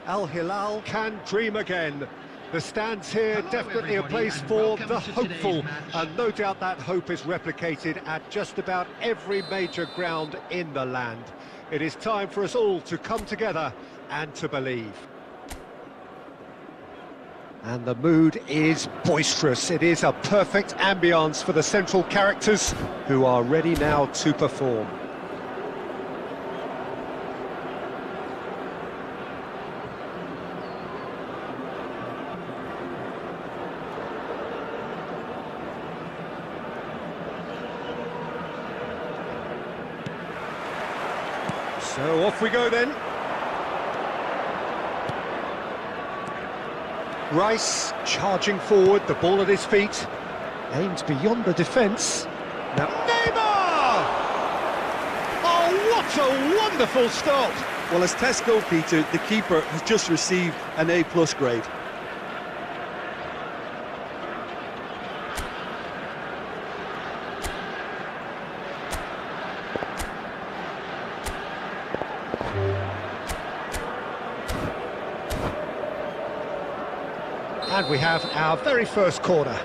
Al Hilal can dream again. The stands here, definitely a place for the hopeful, and no doubt that hope is replicated at just about every major ground in the land. It is time for us all to come together and to believe. And the mood is boisterous. It is a perfect ambience for the central characters who are ready now to perform. So off we go then. Rice charging forward, the ball at his feet. Aims beyond the defence. Now Neymar! Oh, what a wonderful stop! Well, as tests go, Peter, the keeper has just received an A+ grade. And we have our very first corner.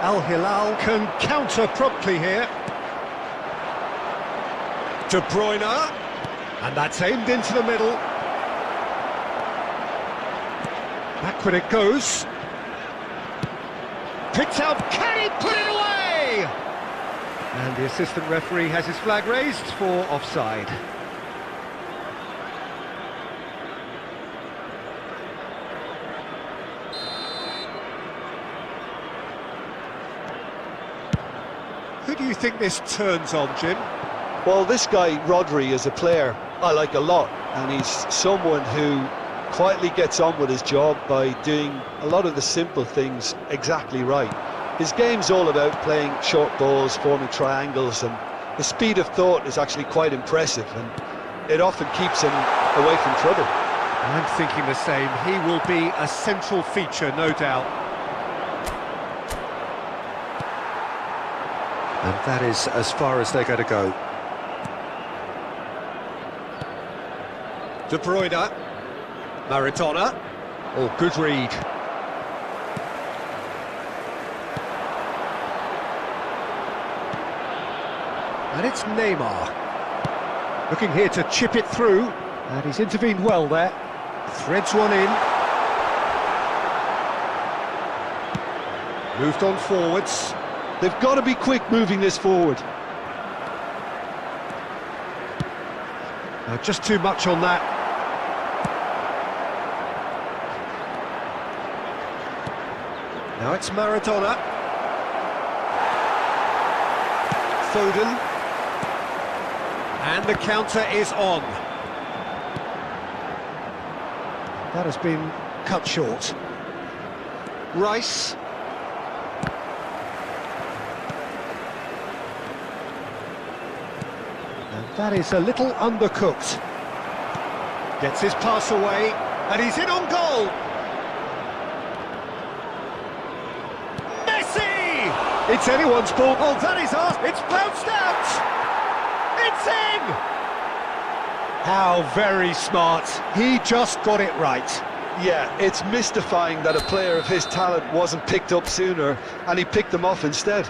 Al Hilal can counter promptly here. De Bruyne, and that's aimed into the middle. Backward it goes. Picked up, can he put it away? And the assistant referee has his flag raised for offside. Who do you think this turns on, Jim? Well, this guy, Rodri, is a player I like a lot, and he's someone who quietly gets on with his job by doing a lot of the simple things exactly right. His game's all about playing short balls, forming triangles, and the speed of thought is actually quite impressive, and it often keeps him away from trouble. I'm thinking the same. He will be a central feature, no doubt. And that is as far as they're going to go. De Bruyne. Maradona. Oh, good read. And it's Neymar. Looking here to chip it through. And he's intervened well there. Threads one in. Moved on forwards. They've got to be quick moving this forward. Just too much on that. Now it's Maradona. Foden. And the counter is on. That has been cut short. Rice. And that is a little undercooked. Gets his pass away, and he's in on goal. Messi! It's anyone's ball. Oh, that is ours. It's bounced out. It's in! How very smart. He just got it right. Yeah, it's mystifying that a player of his talent wasn't picked up sooner, and he picked them off instead.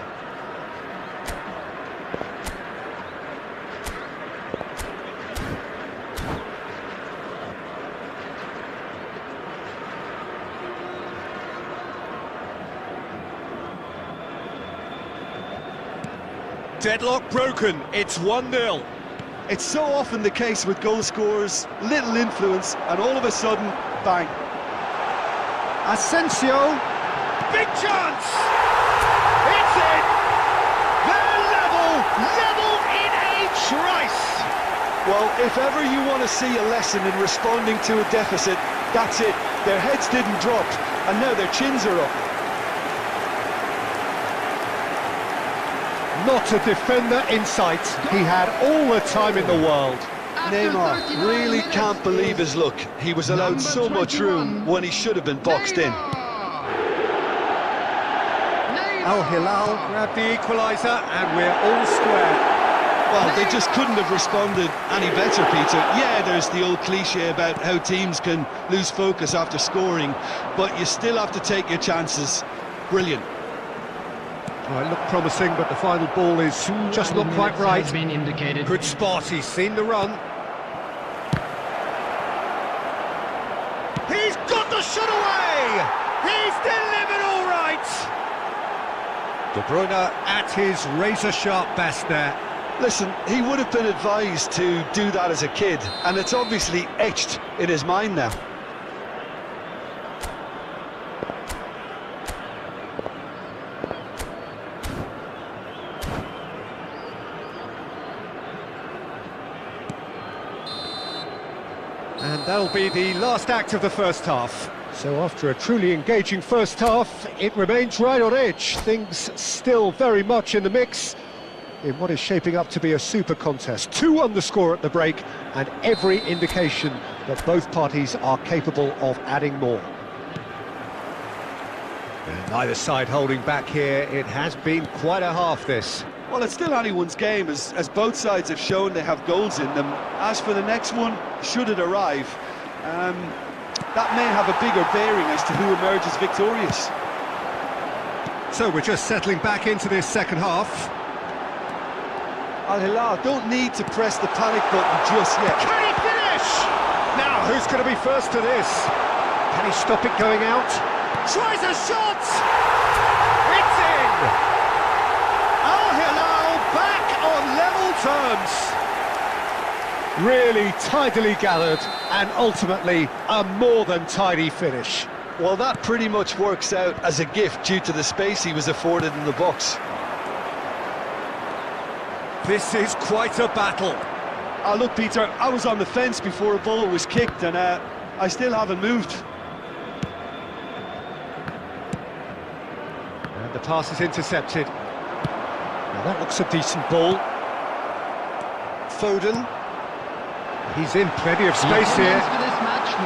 Deadlock broken, it's 1-0. It's so often the case with goal scorers, little influence, and all of a sudden, bang. Asensio, big chance! It's in! They're level in a trice! Well, if ever you want to see a lesson in responding to a deficit, that's it. Their heads didn't drop, and now their chins are up. Not a defender in sight. He had all the time in the world. Neymar really can't believe his luck. He was allowed so much room when he should have been boxed in. Al Hilal grabbed the equaliser and we're all square. Well, they just couldn't have responded any better, Peter. Yeah, there's the old cliche about how teams can lose focus after scoring, but you still have to take your chances. Brilliant. Oh, it looked promising, but the final ball is just not quite right. Been indicated. Good spot, he's seen the run. He's got the shot away! He's delivered all right! De Bruyne at his razor-sharp best there. Listen, he would have been advised to do that as a kid, and it's obviously etched in his mind now. And that'll be the last act of the first half. So after a truly engaging first half, it remains right on edge. Things still very much in the mix in what is shaping up to be a super contest. 2 the score at the break, and every indication that both parties are capable of adding more. And neither side holding back here. It has been quite a half, this. Well, it's still anyone's game, as both sides have shown they have goals in them. As for the next one, should it arrive, that may have a bigger bearing as to who emerges victorious. So we're just settling back into this second half. Al Hilal don't need to press the panic button just yet. Can he finish? Now, who's going to be first to this? Can he stop it going out? Tries a shot! It's in! Al Hilal back on level terms. Really tidily gathered, and ultimately a more than tidy finish. Well, that pretty much works out as a gift due to the space he was afforded in the box. This is quite a battle. Look, Peter, I was on the fence before a ball was kicked, and I still haven't moved. And the pass is intercepted. Now that looks a decent ball. Foden. He's in plenty of space here.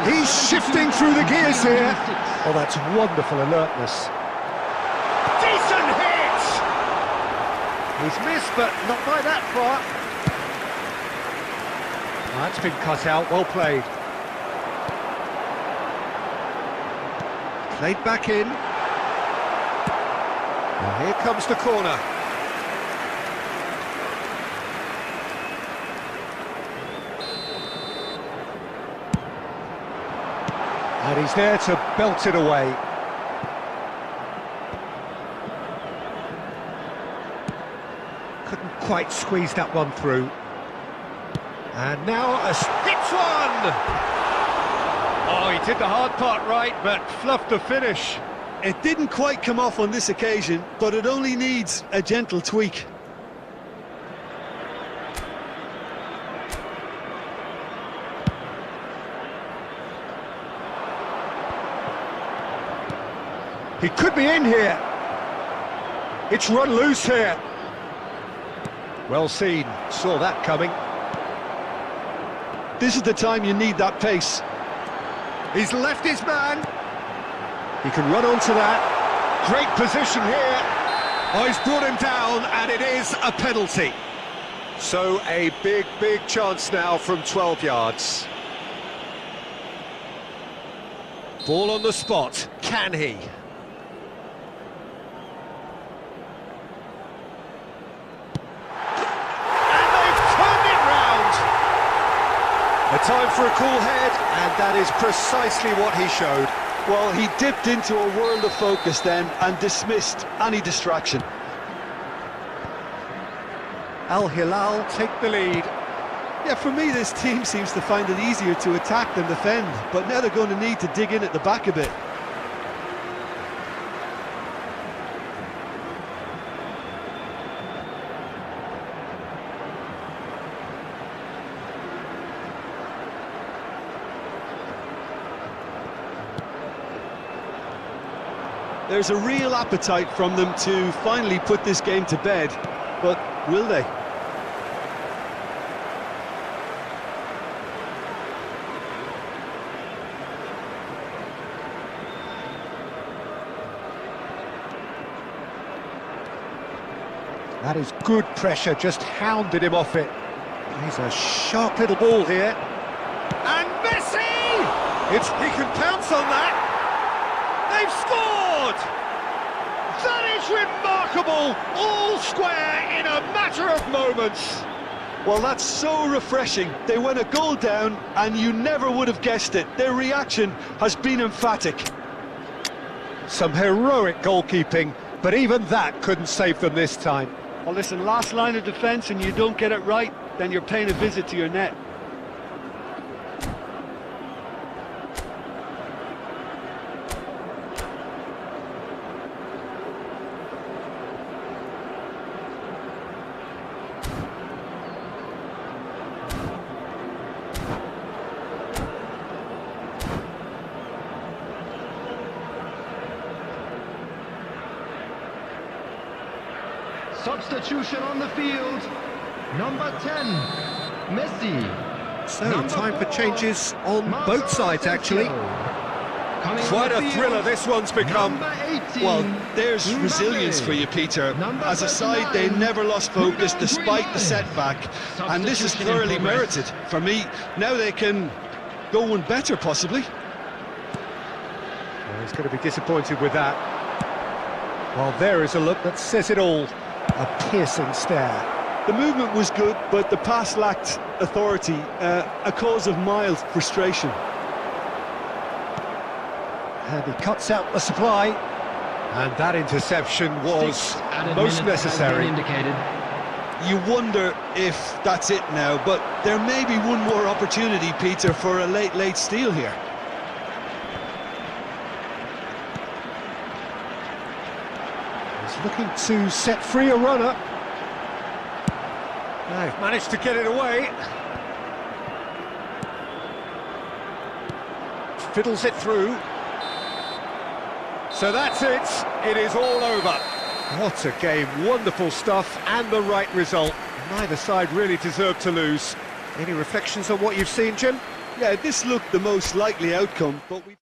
He's shifting through the gears here. Oh, that's wonderful alertness. Decent hit! He's missed, but not by that far. Oh, that's been cut out, well played. Played back in. And here comes the corner. And he's there to belt it away. Couldn't quite squeeze that one through. And now hits one! Oh, he did the hard part right, but fluffed the finish. It didn't quite come off on this occasion, but it only needs a gentle tweak. He could be in here. It's run loose here. Well seen, saw that coming. This is the time you need that pace. He's left his man. He can run onto that. Great position here. Oh, he's brought him down, and it is a penalty. So a big chance now from 12 yards. Ball on the spot. Can he? A time for a cool head, and that is precisely what he showed. Well, he dipped into a world of focus then and dismissed any distraction. Al Hilal take the lead. Yeah, for me, this team seems to find it easier to attack than defend, but now they're going to need to dig in at the back a bit. There's a real appetite from them to finally put this game to bed, but will they? That is good pressure, just hounded him off it. He's a sharp little ball here. And Messi! He can pounce on that. They've scored! That is remarkable! All square in a matter of moments. Well, that's so refreshing. They went a goal down and you never would have guessed it. Their reaction has been emphatic. Some heroic goalkeeping, but even that couldn't save them this time. Well, listen, last line of defence and you don't get it right, then you're paying a visit to your net. Substitution on the field, number 10, Messi. So, Number time for 4, changes on both sides, actually. Quite a thriller this one's become. Well, there's resilience for you, Peter. As a side, they never lost focus despite the setback, and this is thoroughly merited. For me, now they can go one better, possibly. Well, he's going to be disappointed with that. Well, there is a look that says it all. A piercing stare. The movement was good, but the pass lacked authority, a cause of mild frustration. And he cuts out the supply. And that interception was most necessary. You wonder if that's it now, but there may be one more opportunity, Peter, for a late steal here. Looking to set free a runner. They've managed to get it away. Fiddles it through. So that's it. It is all over. What a game. Wonderful stuff and the right result. Neither side really deserved to lose. Any reflections on what you've seen, Jim? Yeah, this looked the most likely outcome, but we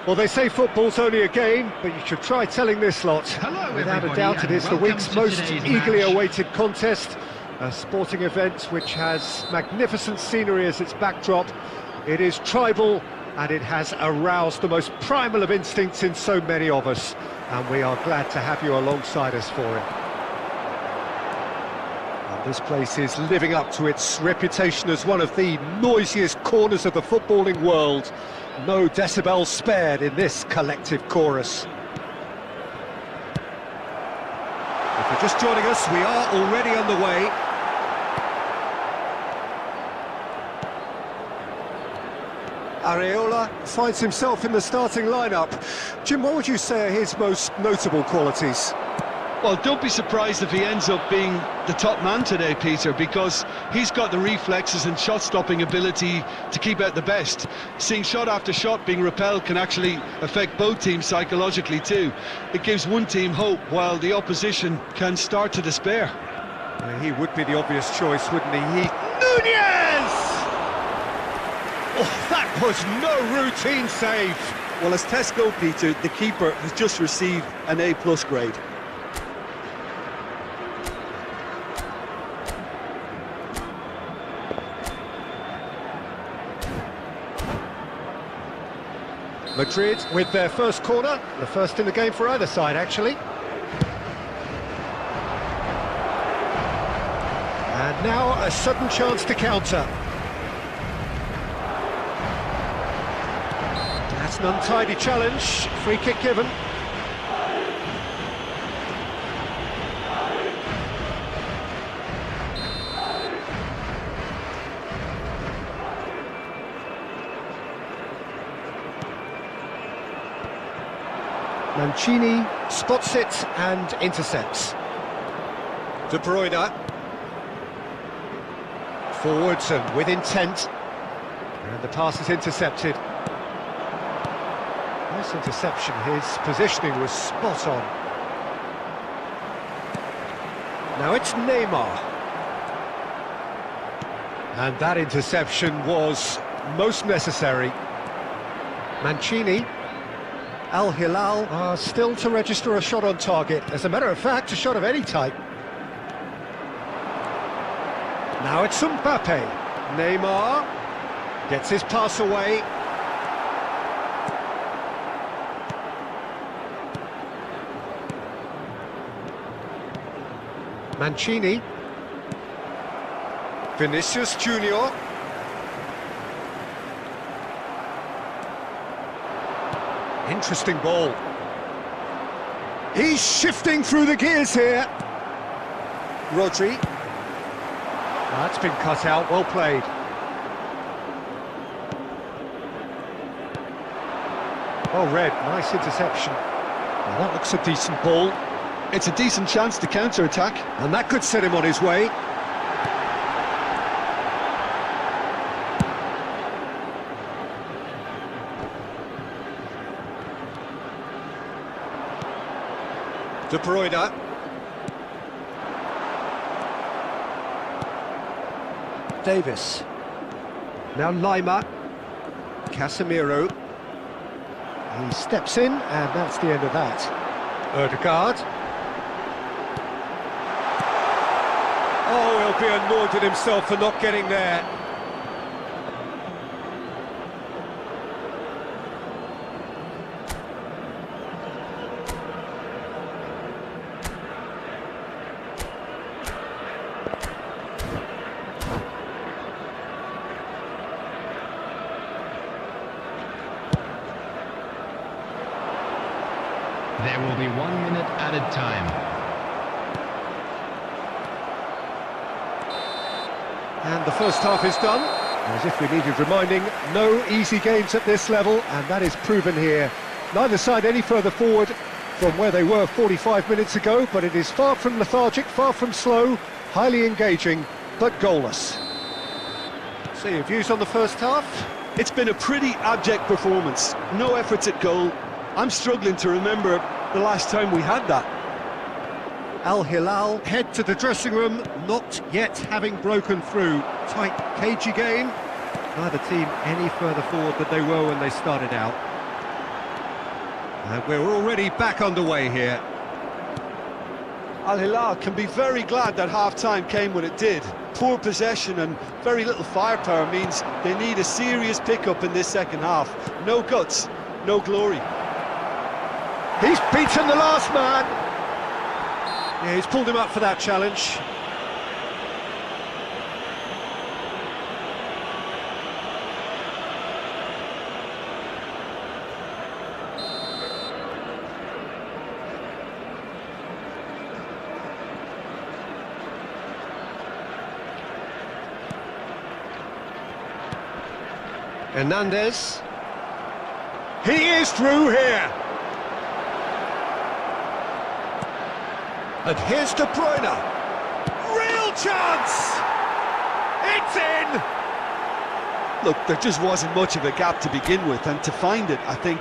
Well, they say football's only a game, but you should try telling this lot. Hello, Without a everybody, doubt, it and is the welcome week's to most today's eagerly match. awaited contest. A sporting event which has magnificent scenery as its backdrop. It is tribal, and it has aroused the most primal of instincts in so many of us, and we are glad to have you alongside us for it. And this place is living up to its reputation as one of the noisiest corners of the footballing world. No decibels spared in this collective chorus. If you're just joining us, we are already underway. Areola finds himself in the starting lineup. Jim, what would you say are his most notable qualities? Well, don't be surprised if he ends up being the top man today, Peter, because he's got the reflexes and shot-stopping ability to keep out the best. Seeing shot after shot being repelled can actually affect both teams psychologically too. It gives one team hope, while the opposition can start to despair. He would be the obvious choice, wouldn't he? Nunez! Oh, that was no routine save. Well, as tests go, Peter, the keeper has just received an A+ grade. Madrid with their first corner, the first in the game for either side, actually. And now a sudden chance to counter. That's an untidy challenge, free kick given. Mancini spots it and intercepts. De Bruyne. Forwards and with intent. And the pass is intercepted. Nice interception, his positioning was spot on. Now it's Neymar. And that interception was most necessary. Mancini. Al Hilal are still to register a shot on target. As a matter of fact, a shot of any type. Now it's Mbappe. Neymar gets his pass away. Mancini. Vinicius Junior. Interesting ball. He's shifting through the gears here. Rodri. That's been cut out, well played. Oh, Red, nice interception. Well, that looks a decent ball. It's a decent chance to counter-attack. And that could set him on his way. De Bruyne. Davis. Now Lima. Casemiro. He steps in, and that's the end of that. Ødegaard. Oh, he'll be annoyed at himself for not getting there. There will be 1 minute added time. And the first half is done. As if we needed reminding, no easy games at this level, and that is proven here. Neither side any further forward from where they were 45 minutes ago, but it is far from lethargic, far from slow, highly engaging, but goalless. So your views on the first half? It's been a pretty abject performance. No efforts at goal. I'm struggling to remember the last time we had that. Al Hilal head to the dressing room, not yet having broken through. Tight, cagey game. Neither team any further forward than they were when they started out. And we're already back underway here. Al Hilal can be very glad that half-time came when it did. Poor possession and very little firepower means they need a serious pickup in this second half. No guts, no glory. He's beaten the last man. Yeah, he's pulled him up for that challenge. Hernandez. He is through here. And here's De Bruyne. Real chance! It's in! Look, there just wasn't much of a gap to begin with, and to find it, I think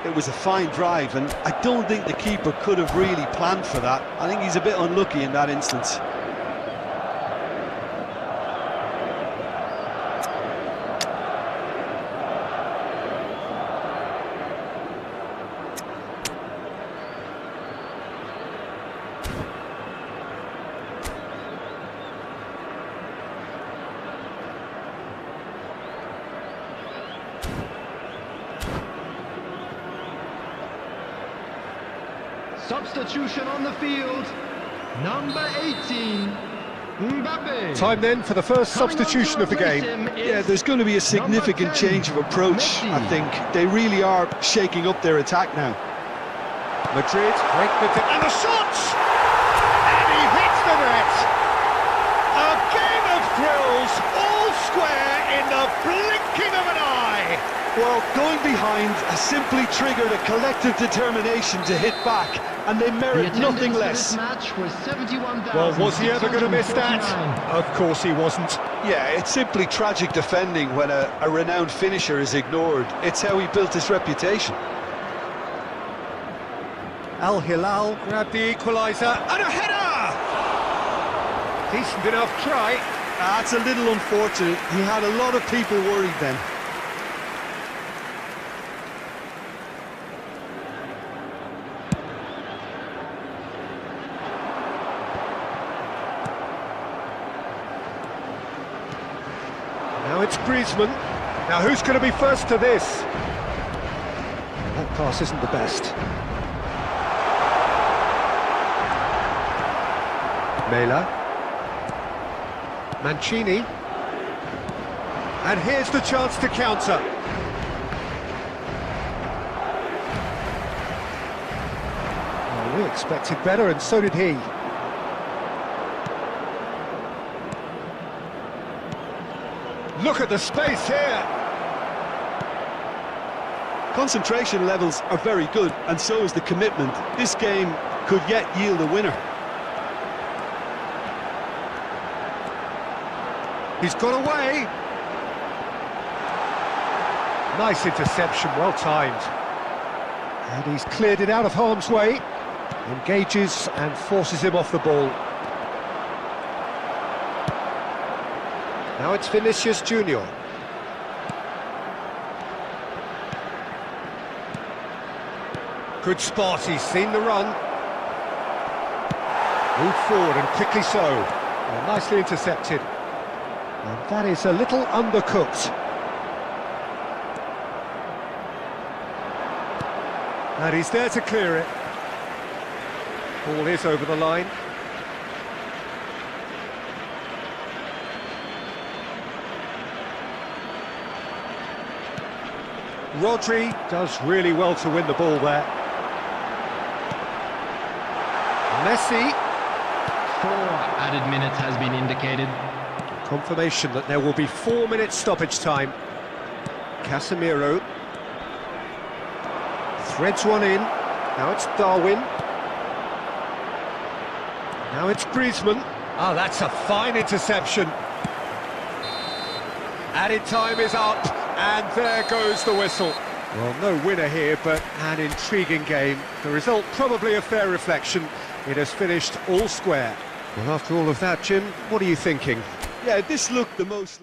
it was a fine drive, and I don't think the keeper could have really planned for that. I think he's a bit unlucky in that instance. Substitution on the field. Number 18, Mbappe. Time then for the first substitution of the game. Yeah, there's going to be a significant change of approach, I think. They really are shaking up their attack now. Madrid break and the shots! And he hits the net! A game of thrills, all square in the blinking of an eye! Well, going behind has simply triggered a collective determination to hit back, and they merit nothing less. Well, was he ever going to miss that? Of course he wasn't. Yeah, it's simply tragic defending when a renowned finisher is ignored. It's how he built his reputation. Al Hilal grabbed the equaliser, and a header! Decent enough try. That's a little unfortunate. He had a lot of people worried then. Now it's Griezmann. Now who's going to be first to this? That pass isn't the best. Mela. Mancini. And here's the chance to counter. Well, we expected better, and so did he. Look at the space here! Concentration levels are very good, and so is the commitment. This game could yet yield a winner. He's got away! Nice interception, well timed. And he's cleared it out of harm's way. Engages and forces him off the ball. Now it's Vinicius Junior. Good spot, he's seen the run. Moved forward and quickly so. Well, nicely intercepted. And that is a little undercooked. And he's there to clear it. Ball is over the line. Rodri does really well to win the ball there. Messi. 4 added minutes has been indicated. Confirmation that there will be 4 minutes stoppage time. Casemiro. Threads one in. Now it's Darwin. Now it's Griezmann. Oh, that's a fine interception. Added time is up, and there goes the whistle. Well, no winner here, but an intriguing game. The result probably a fair reflection. It has finished all square. Well, after all of that, Jim, what are you thinking? Yeah, this looked the most...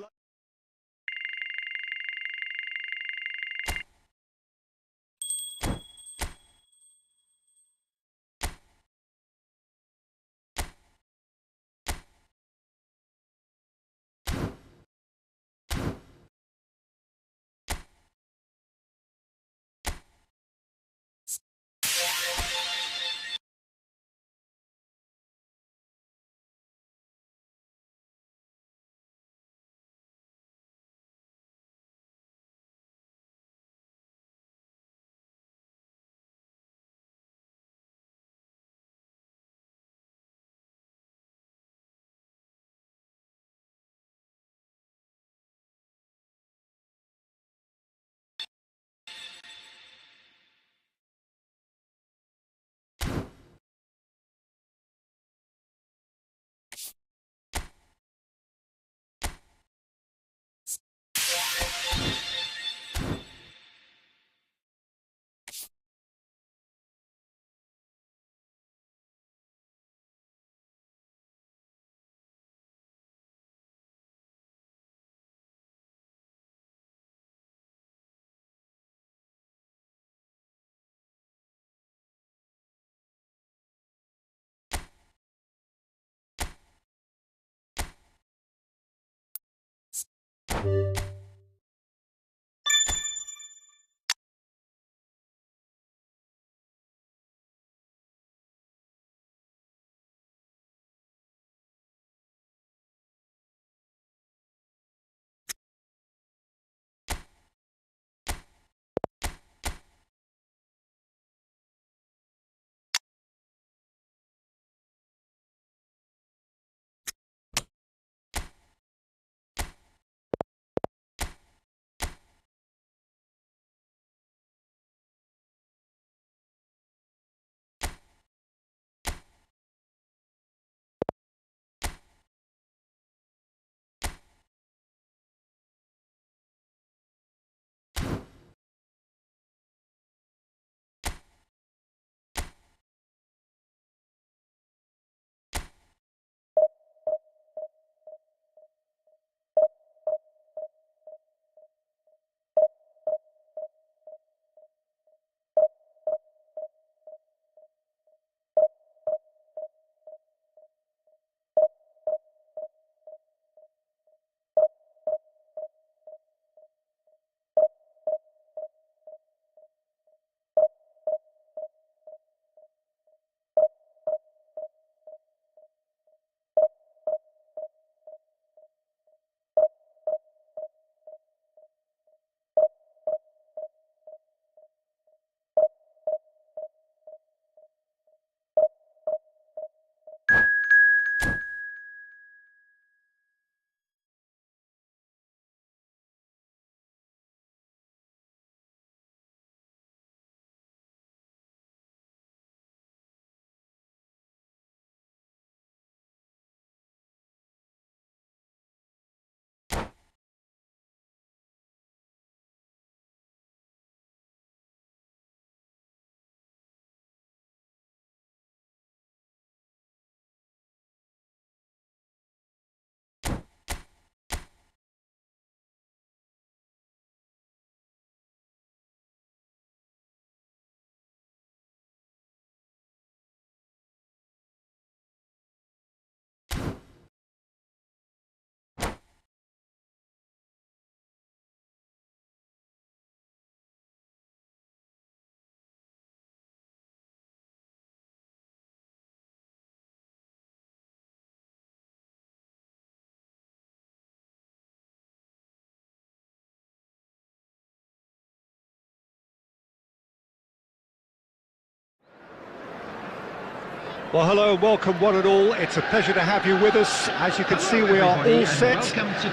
Well, hello and welcome one and all. It's a pleasure to have you with us. As you can see, we are all set.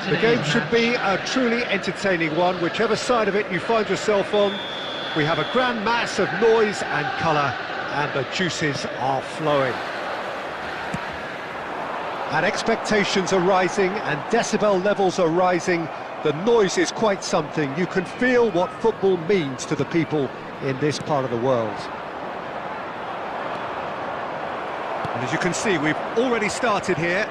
The game should be a truly entertaining one, whichever side of it you find yourself on. We have a grand mass of noise and colour, and the juices are flowing. And expectations are rising, and decibel levels are rising. The noise is quite something. You can feel what football means to the people in this part of the world. And as you can see, we've already started here.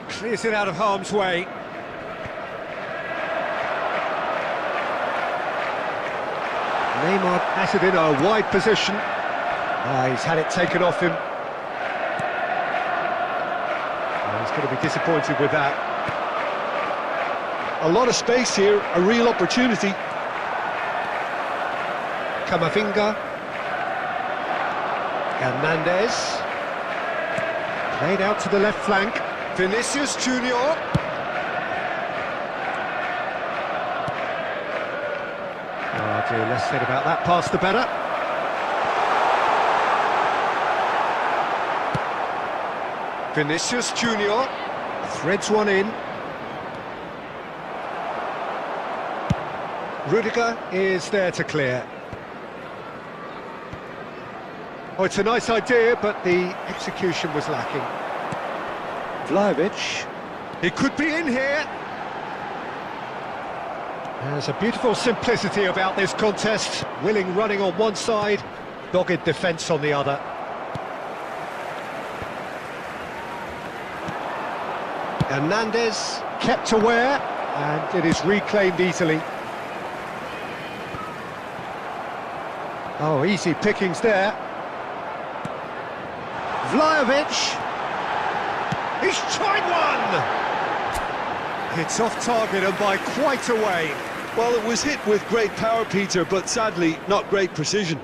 Clears it out of harm's way. Neymar has it in a wide position. He's had it taken off him. He's going to be disappointed with that. A lot of space here, a real opportunity. Camavinga. Hernandez. Played out to the left flank. Vinicius Junior. Oh dear, less said about that pass the better. Vinicius Junior threads one in. Rudiger is there to clear. Oh, it's a nice idea, but the execution was lacking. Vlahovic, he could be in here. There's a beautiful simplicity about this contest. Willing running on one side, dogged defence on the other. Hernandez kept aware, and it is reclaimed easily. Oh, easy pickings there. Vlahovic. He's tried one! It's off target and by quite a way. Well, it was hit with great power, Peter, but sadly, not great precision.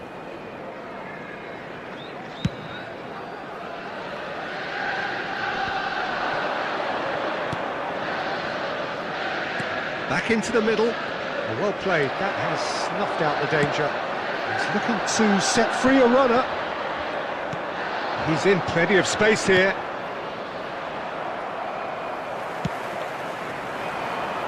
Back into the middle. Well played, that has snuffed out the danger. He's looking to set free a runner. He's in plenty of space here.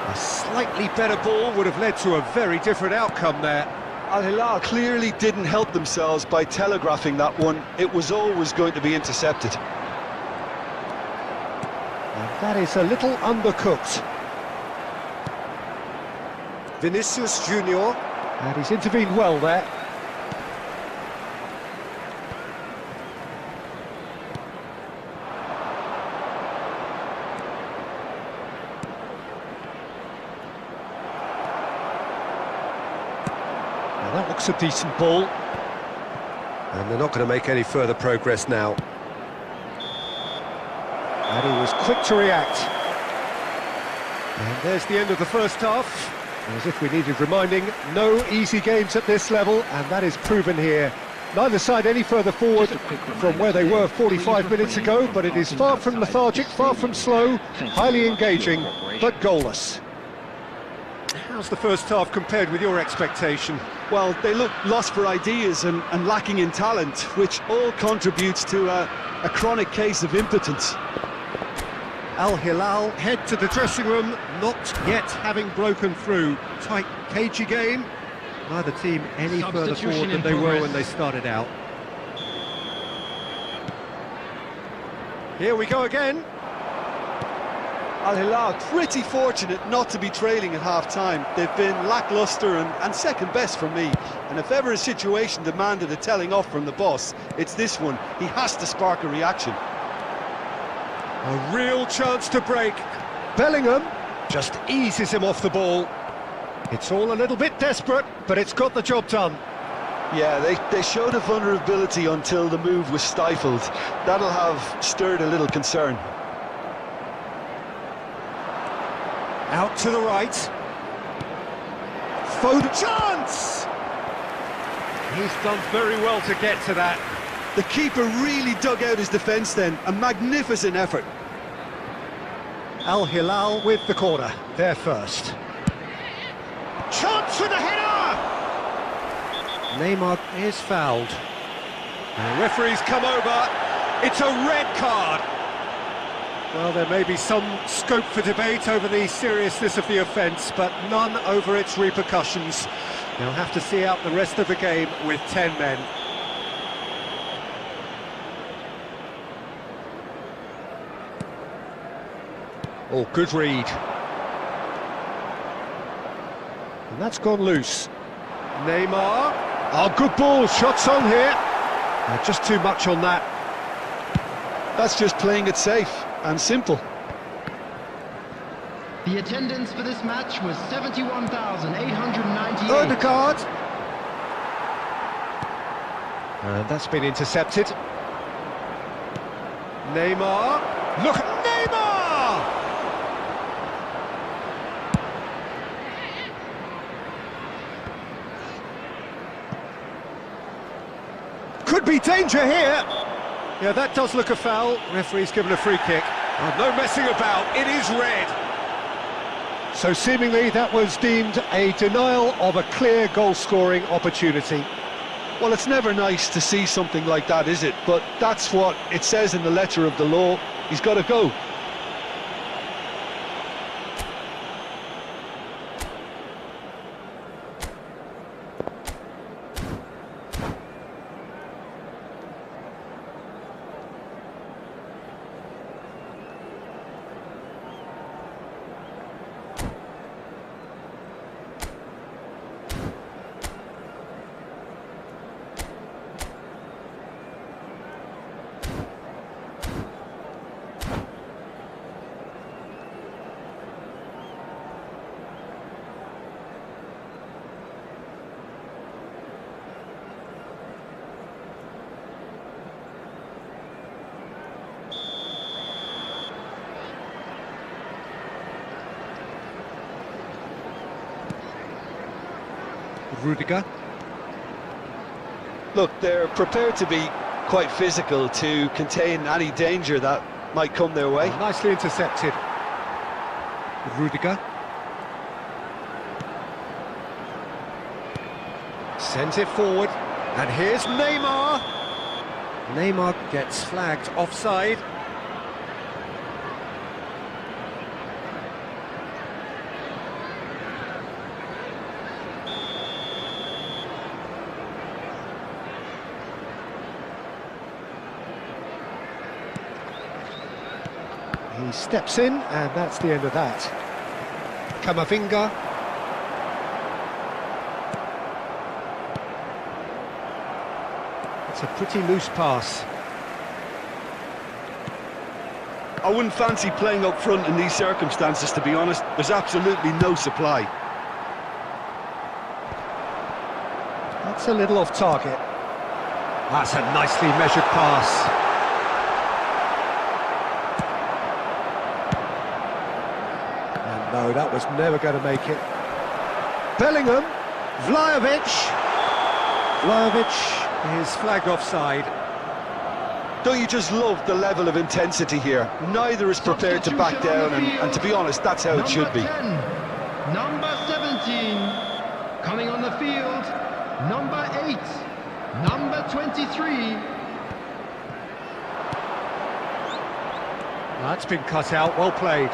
A slightly better ball would have led to a very different outcome there. Al Hilal clearly didn't help themselves by telegraphing that one. It was always going to be intercepted. And that is a little undercooked. Vinicius Junior, and he's intervened well there. Now that looks a decent ball. And they're not going to make any further progress now. And he was quick to react. And there's the end of the first half. As if we needed reminding, no easy games at this level, and that is proven here. Neither side any further forward from where they were 45 minutes ago, but it is far from lethargic, far from slow, highly engaging, but goalless. How's the first half compared with your expectation? Well, they look lost for ideas and lacking in talent, which all contributes to a chronic case of impotence. Al Hilal head to the dressing room, not yet having broken through. Tight, cagey game. Neither team any further forward than they were when they started out. Here we go again. Al Hilal pretty fortunate not to be trailing at half-time. They've been lacklustre and second best for me. And if ever a situation demanded a telling off from the boss, it's this one. He has to spark a reaction. A real chance to break. Bellingham just eases him off the ball. It's all a little bit desperate, but it's got the job done. Yeah, they showed a vulnerability until the move was stifled. That'll have stirred a little concern. Out to the right. Foden chance! He's done very well to get to that. The keeper really dug out his defence then. A magnificent effort. Al Hilal with the corner. They're first. Chance for the header! Neymar is fouled. And the referee's come over. It's a red card. Well, there may be some scope for debate over the seriousness of the offence, but none over its repercussions. They'll have to see out the rest of the game with 10 men. Oh, good read. And that's gone loose. Neymar. Oh, good ball. Shots on here. Just too much on that. That's just playing it safe and simple. The attendance for this match was 71,898. Odegaard. And that's been intercepted. Neymar. Look at Neymar! Could be danger here. Yeah, that does look a foul. Referee's given a free kick. Oh, no messing about, it is red. So seemingly that was deemed a denial of a clear goal-scoring opportunity. Well, it's never nice to see something like that, is it? But that's what it says in the letter of the law. He's got to go. Rudiger. Look, they're prepared to be quite physical to contain any danger that might come their way. Nicely intercepted. Rudiger. Sends it forward. And here's Neymar. Neymar gets flagged offside. He steps in, and that's the end of that. Camavinga. It's a pretty loose pass. I wouldn't fancy playing up front in these circumstances, to be honest. There's absolutely no supply. That's a little off target. That's a nicely measured pass. No, that was never going to make it. Bellingham, Vlahovic. Vlahovic is flagged offside. Don't you just love the level of intensity here? Neither is prepared to back down, and to be honest, that's how it should be. Number 17, coming on the field, number 8, number 23. That's been cut out, well played.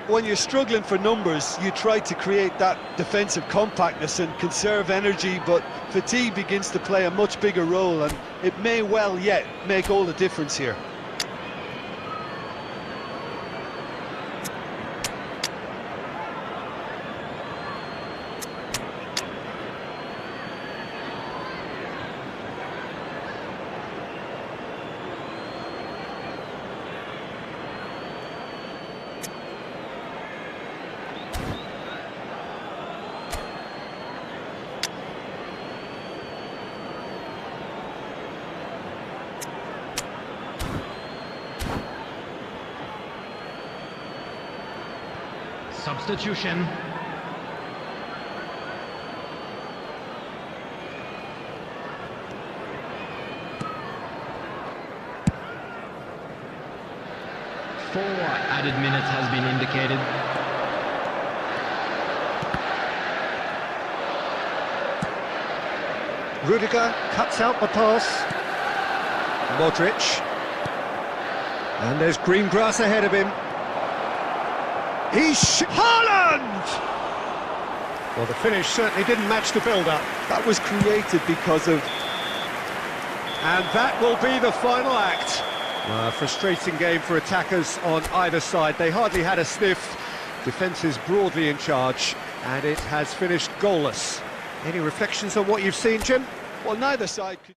When you're struggling for numbers, you try to create that defensive compactness and conserve energy, but fatigue begins to play a much bigger role, and it may well yet make all the difference here. Substitution. Four added minutes has been indicated. Rudiger cuts out the pass. Modric. And there's green grass ahead of him. Haaland! Well, the finish certainly didn't match the build-up. That was created because of... And that will be the final act. Frustrating game for attackers on either side. They hardly had a sniff. Defence is broadly in charge, and it has finished goalless. Any reflections on what you've seen, Jim? Well, neither side could...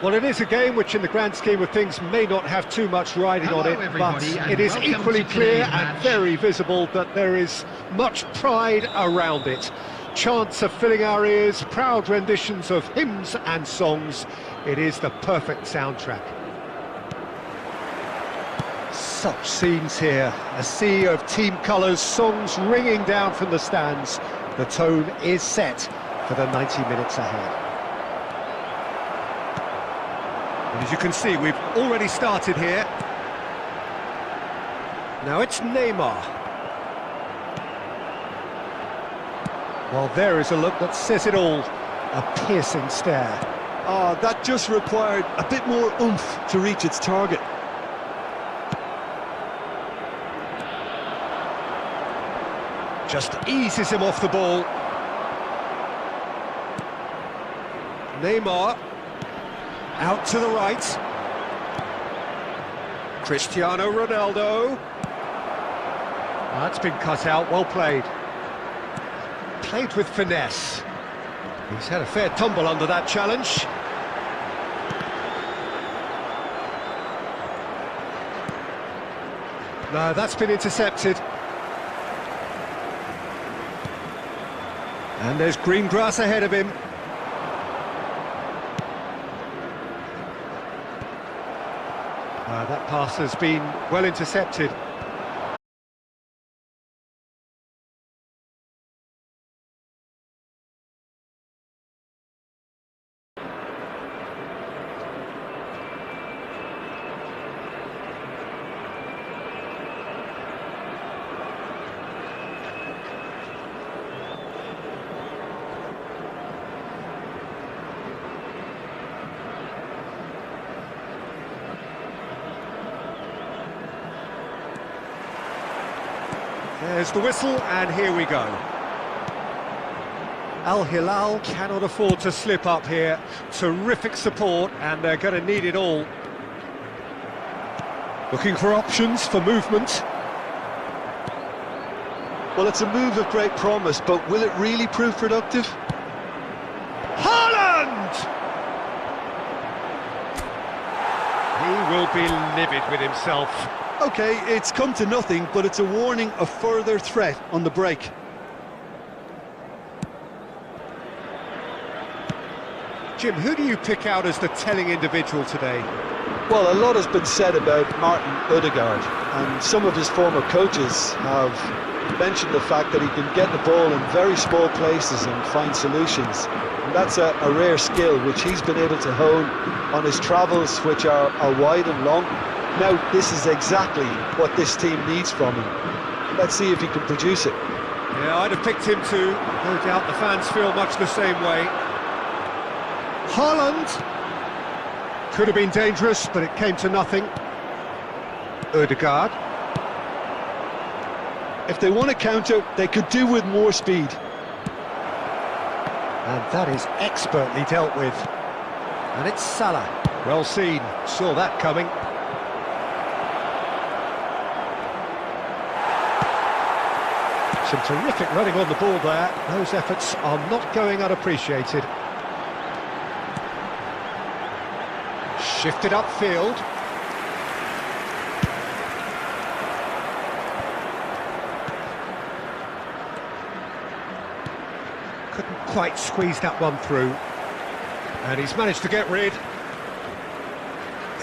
Well, it is a game which in the grand scheme of things may not have too much riding on it, but it is equally clear and very visible that there is much pride around it. Chants are filling our ears, proud renditions of hymns and songs. It is the perfect soundtrack. Such scenes here, a sea of team colours, songs ringing down from the stands. The tone is set for the 90 minutes ahead. And as you can see, we've already started here. Now it's Neymar. Well, there is a look that says it all. A piercing stare. Oh, that just required a bit more oomph to reach its target. Just eases him off the ball. Neymar. Out to the right. Cristiano Ronaldo. That's been cut out, well played. Played with finesse. He's had a fair tumble under that challenge. No, that's been intercepted. And there's green grass ahead of him. That pass has been well intercepted. There's the whistle, and here we go. Al Hilal cannot afford to slip up here. Terrific support, and they're going to need it all. Looking for options for movement. Well, it's a move of great promise, but will it really prove productive? Haaland! He will be livid with himself. OK, it's come to nothing, but it's a warning of further threat on the break. Jim, who do you pick out as the telling individual today? Well, a lot has been said about Martin Odegaard, and some of his former coaches have mentioned the fact that he can get the ball in very small places and find solutions. And that's a rare skill which he's been able to hone on his travels, which are wide and long. Now, this is exactly what this team needs from him. Let's see if he can produce it. Yeah, I'd have picked him too. No doubt the fans feel much the same way. Haaland! Could have been dangerous, but it came to nothing. Odegaard. If they want to counter, they could do with more speed. And that is expertly dealt with. And it's Salah. Well seen. Saw that coming. Some terrific running on the ball there. Those efforts are not going unappreciated. Shifted upfield. Couldn't quite squeeze that one through. And he's managed to get rid.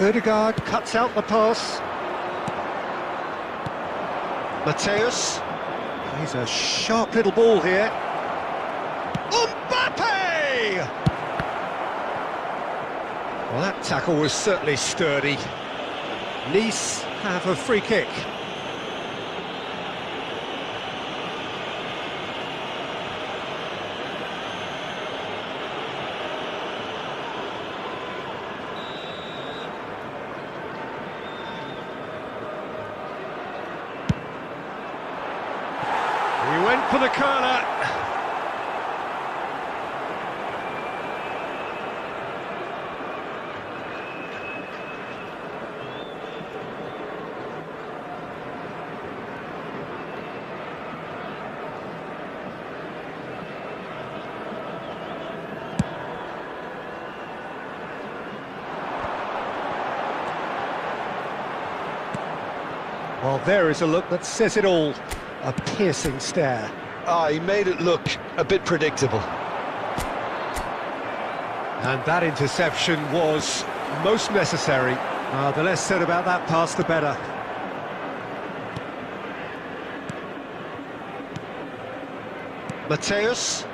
Odegaard cuts out the pass. Mateus. He's a sharp little ball here. Mbappe! Well, that tackle was certainly sturdy. Nice have a free kick. He went for the curler. Well, there is a look that says it all. A piercing stare. Ah, he made it look a bit predictable. And that interception was most necessary. The less said about that pass, the better. Mateus.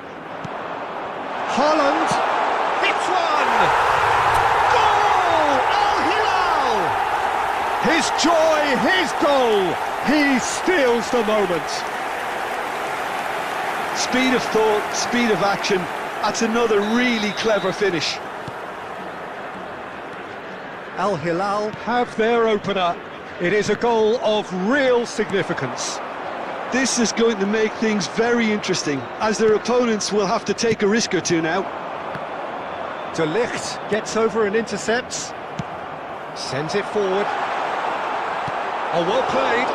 Haaland. Hits one! Goal! Al Hilal! His joy, his goal! He steals the moment. Speed of thought, speed of action. That's another really clever finish. Al Hilal have their opener. It is a goal of real significance. This is going to make things very interesting, as their opponents will have to take a risk or two now. De Ligt gets over and intercepts. Sends it forward. Oh, well played.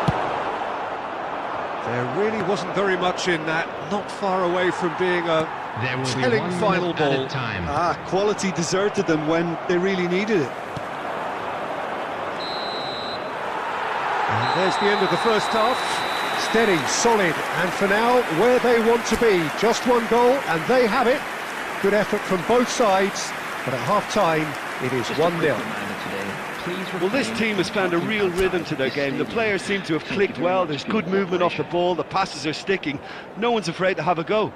There really wasn't very much in that. Not far away from being a telling final ball. Quality deserted them when they really needed it. And there's the end of the first half. Steady, solid, and for now, where they want to be. Just one goal, and they have it. Good effort from both sides, but at half-time, it is 1-0. Well, this team has found a real rhythm to their game. The players seem to have clicked well. There's good movement off the ball. The passes are sticking. No one's afraid to have a go.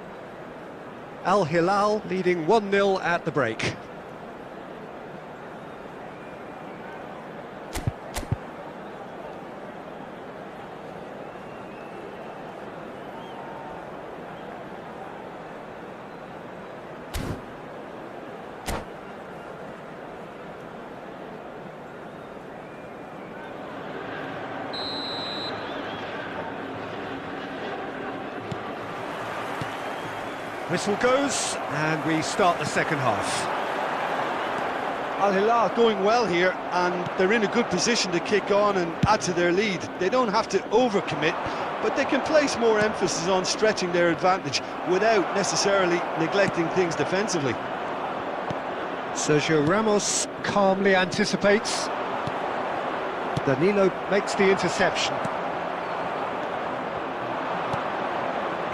Al Hilal leading 1-0 at the break. Whistle goes, and we start the second half. Al Hilal going well here, and they're in a good position to kick on and add to their lead. They don't have to overcommit, but they can place more emphasis on stretching their advantage without necessarily neglecting things defensively. Sergio Ramos calmly anticipates. Danilo makes the interception.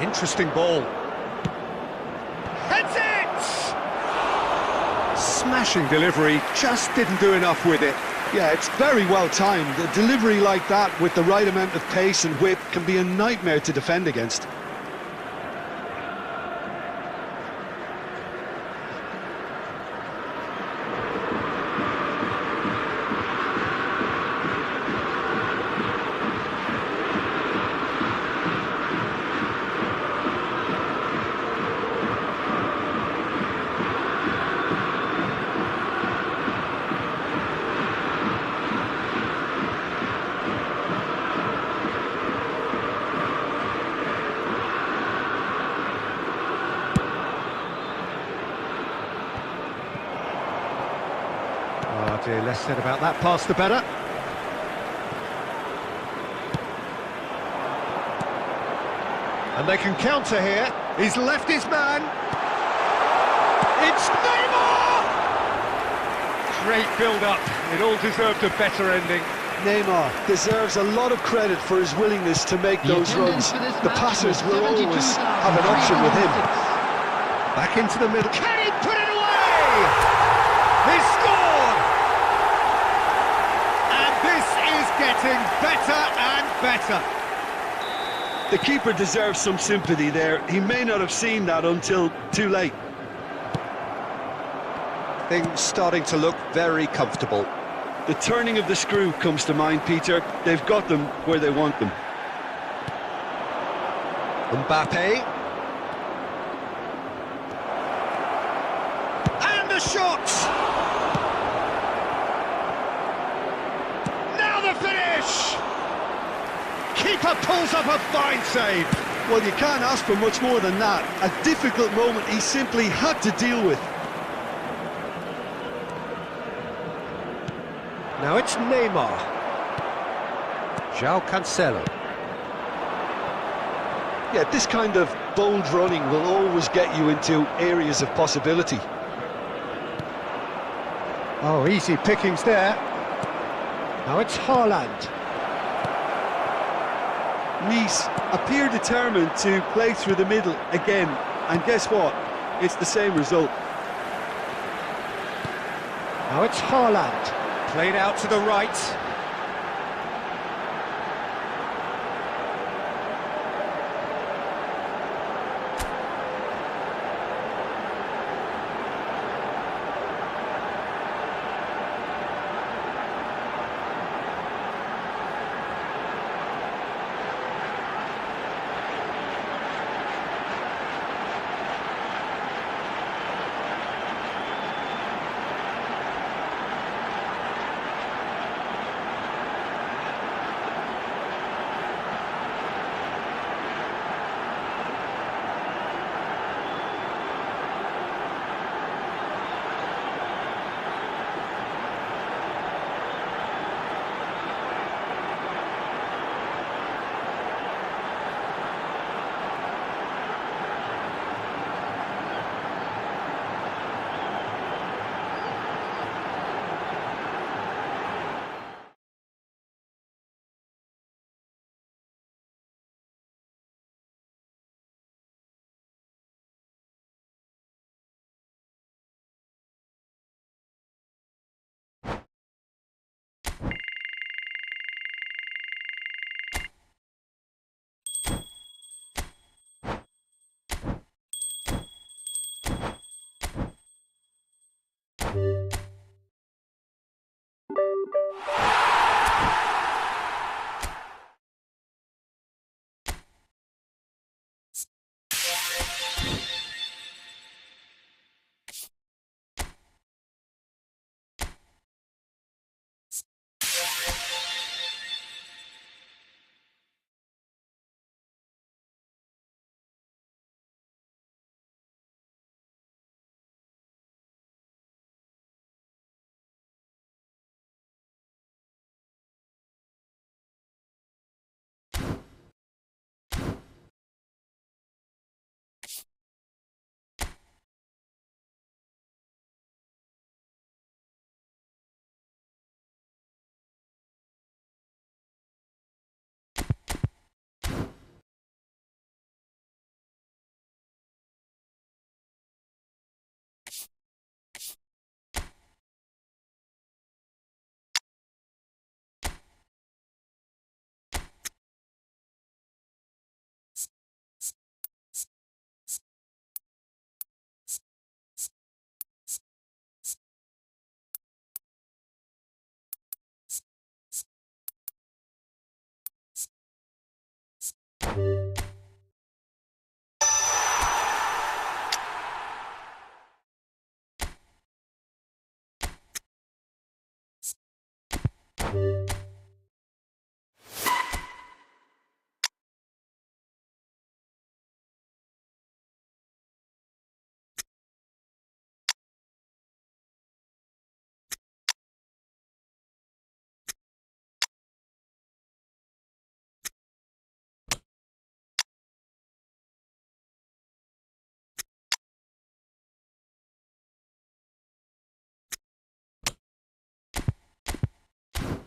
Interesting ball. Heads it! Smashing delivery, just didn't do enough with it. Yeah, it's very well timed. A delivery like that with the right amount of pace and whip can be a nightmare to defend against. Oh dear, less said about that pass, the better. And they can counter here. He's left his man. It's Neymar! Great build-up. It all deserved a better ending. Neymar deserves a lot of credit for his willingness to make those runs. The passers will always have an option with him. Back into the middle. Can he put it away? He scored! And this is getting better and better. The keeper deserves some sympathy there. He may not have seen that until too late. Things starting to look very comfortable. The turning of the screw comes to mind, Peter. They've got them where they want them. Mbappe. And the shot! Now the finish! Keeper pulls up a fine save. Well, you can't ask for much more than that. A difficult moment he simply had to deal with. Now it's Neymar. João Cancelo. Yeah, this kind of bold running will always get you into areas of possibility. Oh, easy pickings there. Now it's Haaland. Nice appear determined to play through the middle again, and guess what? It's the same result. Now it's Haaland, played out to the right.